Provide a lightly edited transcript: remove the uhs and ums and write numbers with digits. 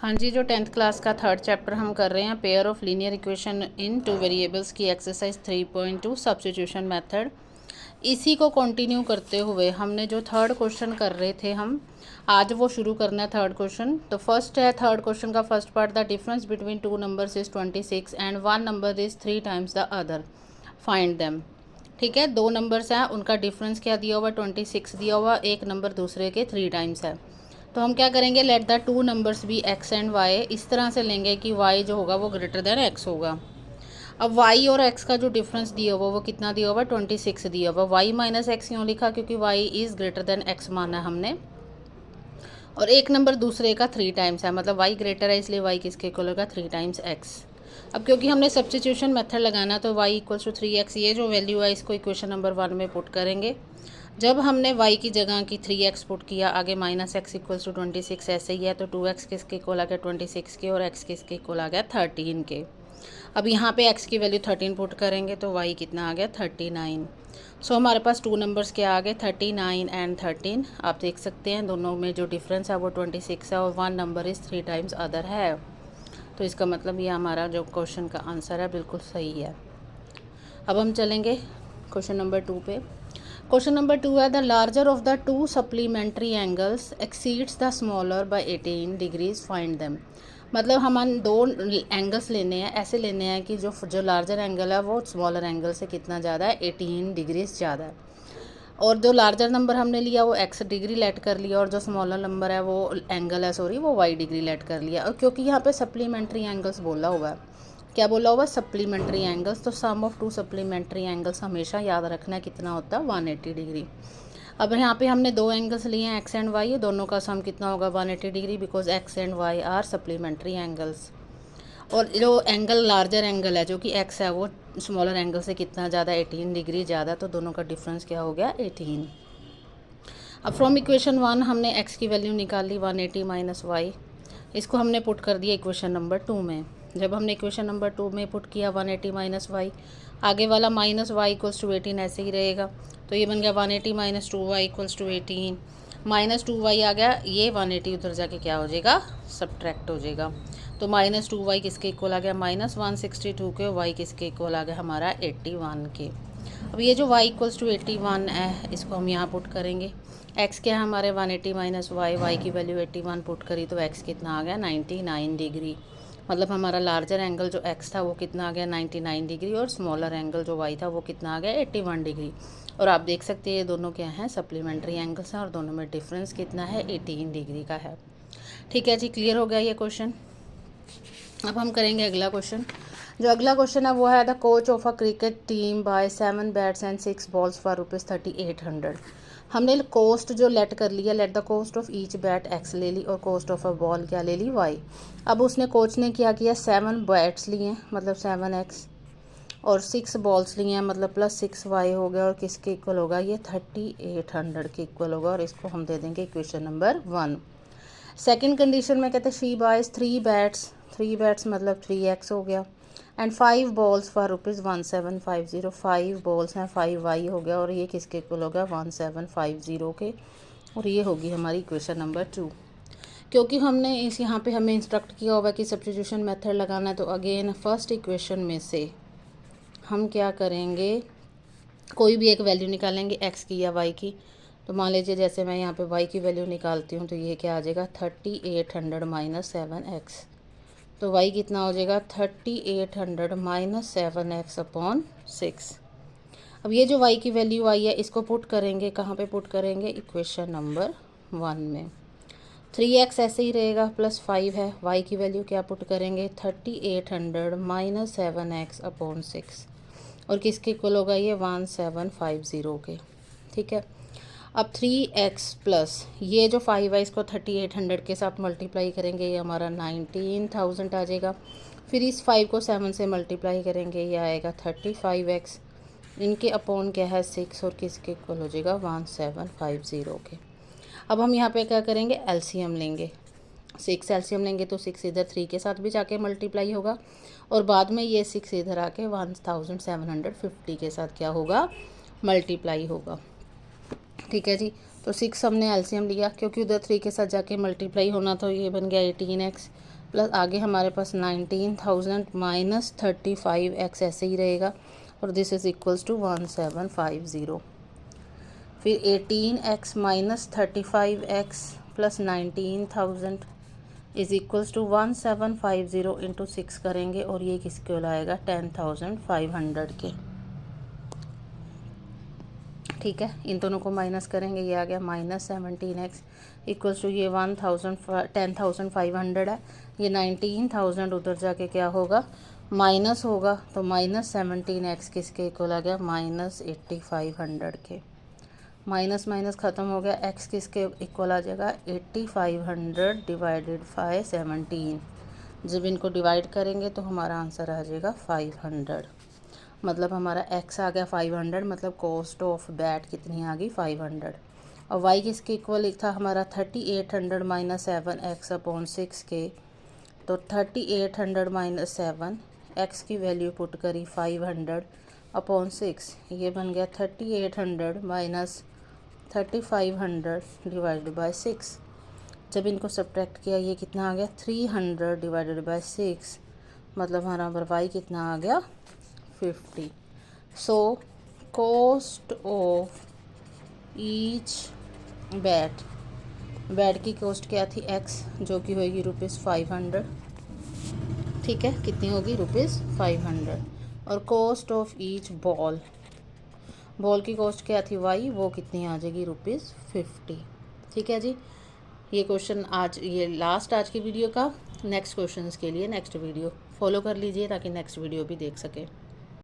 हाँ जी, जो 10th class का थर्ड चैप्टर हम कर रहे हैं pair of linear equation in two variables की एक्सरसाइज 3.2 सब्स्टिट्यूशन मेथड। इसी को कंटिन्यू करते हुए हमने जो थर्ड क्वेश्चन कर रहे थे हम आज वो शुरू करना है थर्ड क्वेश्चन। तो फर्स्ट है थर्ड क्वेश्चन का first part, the difference between two numbers is 26 and one number is 3 times the other, find them. ठीक है, दो नंबर्स हैं, उनका डिफरेंस क्या दिया हुआ, 26 दिया हुआ, एक नंबर दूसरे के 3 टाइम्स है। तो हम क्या करेंगे, let the two numbers be x and y, इस तरह से लेंगे कि वाई जो होगा वो ग्रेटर देन एक्स होगा। अब वाई और एक्स का जो डिफरेंस दिया हुआ वो कितना दिया हुआ, 26 दिया हुआ। वाई माइनस एक्स क्यों लिखा, क्योंकि y is greater than x माना है हमने, और एक नंबर दूसरे का 3 टाइम्स है, मतलब वाई ग्रेटर है इसलिए वाई किसके इक्वल होगा, 3 टाइम्स एक्स। अब क्योंकि हमने सब्स्टिट्यूशन मेथड लगाना तो वाई इक्वल्स टू 3x, ये जो वैल्यू है इसको इक्वेशन नंबर 1 में पुट करेंगे। जब हमने y की जगह की 3x पुट किया, आगे माइनस एक्स इक्वल्स टू 26 ऐसे ही है, तो 2x किसके इक्वल आ गया 26 के, और x किसके इक्वल आ गया 13 के। अब यहाँ पे x की वैल्यू 13 पुट करेंगे तो y कितना आ गया 39। सो हमारे पास टू नंबर्स क्या आ गए, 39 एंड 13। आप देख सकते हैं दोनों में जो डिफरेंस है वो 26 है, और one number is 3 times other है। तो इसका मतलब ये हमारा जो क्वेश्चन का आंसर है बिल्कुल सही है। अब हम चलेंगे क्वेश्चन नंबर 2 पे। क्वेश्चन नंबर 2 है, the larger of the two supplementary angles exceeds the smaller by 18 degrees, find them. मतलब हम दो एंगल्स लेने हैं, ऐसे लेने हैं कि जो लार्जर एंगल है वो स्मॉलर एंगल से कितना ज़्यादा है, 18 डिग्रीज ज़्यादा है। और जो लार्जर नंबर हमने लिया वो x डिग्री लेट कर लिया, और जो स्मॉलर नंबर है वो एंगल है सॉरी वो y डिग्री लेट कर लिया। और क्योंकि यहाँ पे सप्लीमेंट्री एंगल्स बोला हुआ है, क्या बोला हुआ है, सप्लीमेंट्री एंगल्स, तो सम ऑफ टू सप्लीमेंट्री एंगल्स हमेशा याद रखना है कितना होता है, 180 डिग्री। अब यहाँ पे हमने दो एंगल्स लिए हैं x एंड y, दोनों का सम कितना होगा 180 degree, because x and y are supplementary angles. और जो एंगल लार्जर एंगल है जो कि x है वो स्मॉलर एंगल से कितना ज़्यादा, 18 डिग्री ज़्यादा, तो दोनों का डिफरेंस क्या हो गया 18। अब फ्रॉम इक्वेशन 1 हमने x की वैल्यू निकाल ली 180 माइनस वाई, इसको हमने पुट कर दिया इक्वेशन नंबर 2 में। जब हमने इक्वेशन नंबर 2 में पुट किया 180 माइनस वाई, आगे वाला माइनस वाई इक्वल्स टू 18 ऐसे ही रहेगा, तो ये बन गया 180 minus 2y equals to 18, minus 2y आ गया, ये 180 उधर जाके क्या हो जाएगा, सब्ट्रैक्ट हो जाएगा। तो माइनस 2y किसके इक्वल आ गया, माइनस 162 के, y किसके इक्वल आ गया हमारा 81 के। अब ये जो y इक्वल्स टू 81 है इसको हम यहाँ पुट करेंगे। x क्या है हमारे 180 माइनस वाई, वाई की वैल्यू 81 पुट करी तो x कितना आ गया 99 डिग्री। मतलब हमारा लार्जर एंगल जो x था वो कितना आ गया 99 डिग्री, और स्मॉलर एंगल जो y था वो कितना आ गया 81 डिग्री। और आप देख सकते हैं ये दोनों क्या हैं, सप्लीमेंट्री एंगल्स हैं, और दोनों में डिफरेंस कितना है 18 डिग्री का है। ठीक है जी, क्लियर हो गया ये क्वेश्चन। अब हम करेंगे अगला क्वेश्चन। जो अगला क्वेश्चन है वो है, the coach of a cricket team buy 7 bats and 6 balls for ₹3800। हमने कॉस्ट जो लेट कर लिया, let the cost of each bat x ले ली, और कॉस्ट ऑफ अ बॉल क्या ले ली वाई। अब उसने कोच ने क्या किया, 7 बैट्स लिए मतलब 7x, और 6 बॉल्स लिए हैं मतलब प्लस 6y हो गया, और किसके इक्वल होगा ये 3800 के इक्वल होगा, और इसको हम दे देंगे इक्वेशन नंबर 1। सेकंड कंडीशन में कहते हैं शी बाइज 3 बैट्स मतलब 3x हो गया, एंड 5 बॉल्स फॉर ₹1750, 5 बॉल्स हैं 5y हो गया, और ये किसके इक्वल हो गया 1750 के, और ये होगी हमारी इक्वेशन नंबर 2। क्योंकि हमने इस यहाँ पे हमें इंस्ट्रक्ट किया होगा कि सब्स्टिट्यूशन मेथड लगाना है, तो अगेन फर्स्ट इक्वेशन में से हम क्या करेंगे, कोई भी एक वैल्यू निकालेंगे x की या y की। तो मान लीजिए जैसे मैं यहाँ पे y की वैल्यू निकालती हूँ तो ये क्या आ जाएगा 3800 माइनस 7x, तो y कितना हो जाएगा 3800 माइनस 7x अपॉन 6। अब ये जो y की वैल्यू आई है इसको पुट करेंगे, कहाँ पे पुट करेंगे, इक्वेशन नंबर 1 में। 3x ऐसे ही रहेगा, प्लस 5 है, y की वैल्यू क्या पुट करेंगे 3800 माइनस 7x अपॉन 6, और किसके इक्वल होगा ये 1750 के। ठीक है, अब 3x प्लस ये जो 5 है इसको 3800 के साथ मल्टीप्लाई करेंगे, ये हमारा 19000 आ जाएगा। फिर इस 5 को 7 से मल्टीप्लाई करेंगे, ये आएगा 35x, इनके अपॉन क्या है 6, और किसके इक्वल हो जाएगा 1750 के। अब हम यहाँ पे क्या करेंगे, एलसीएम लेंगे, 6 एलसीएम लेंगे तो 6 इधर 3 के साथ भी जाके मल्टीप्लाई होगा, और बाद में ये 6 इधर आके 1750 के साथ क्या होगा, मल्टीप्लाई होगा। ठीक है जी, तो 6 हमने एलसीएम लिया, क्योंकि उधर 3 के साथ जाके मल्टीप्लाई होना, तो ये बन गया 18x, प्लस आगे हमारे पास 19,000 माइनस 35x ऐसे ही रहेगा और दिस इज़ इक्वल्स टू 1750। फिर 18x minus 35x plus 19,000 is equals to 1750 into 6 करेंगे और ये किसके लाएगा 10,500 के। ठीक है, इन दोनों को माइनस करेंगे, ये आ गया माइनस 17x इक्वल्स टू ये 10,500 है, ये 19,000 उधर जाके क्या होगा माइनस होगा, तो माइनस 17x किसके इक्वल आ गया माइनस 8500 के। माइनस माइनस ख़त्म हो गया, x किसके इक्वल आ जाएगा 8500 डिवाइडेड बाय 17। जब इनको डिवाइड करेंगे तो हमारा आंसर आ जाएगा 500, मतलब हमारा x आ गया 500, मतलब कॉस्ट ऑफ बैट कितनी आ गई 500। और y किसके इक्वल था हमारा 3800 माइनस 7x अपॉन 6 के, तो 3800 माइनस 7 x की वैल्यू पुट करी 500 अपॉन 6, ये बन गया 3800 माइनस 3500 डिवाइडेड बाय 6। जब इनको सब्ट्रैक्ट किया ये कितना आ गया 300 डिवाइडेड बाय 6, मतलब हमारा y कितना आ गया 50। So cost of each bat की कॉस्ट क्या थी x, जो कि होगी ₹500। ठीक है, कितनी होगी ₹500। और कॉस्ट ऑफ ईच बॉल की कॉस्ट क्या थी y, वो कितनी आ जाएगी ₹50। ठीक है जी, ये क्वेश्चन आज ये लास्ट आज की वीडियो का। नेक्स्ट क्वेश्चंस के लिए नेक्स्ट वीडियो फॉलो कर लीजिए ताकि नेक्स्ट वीडियो भी देख सकें।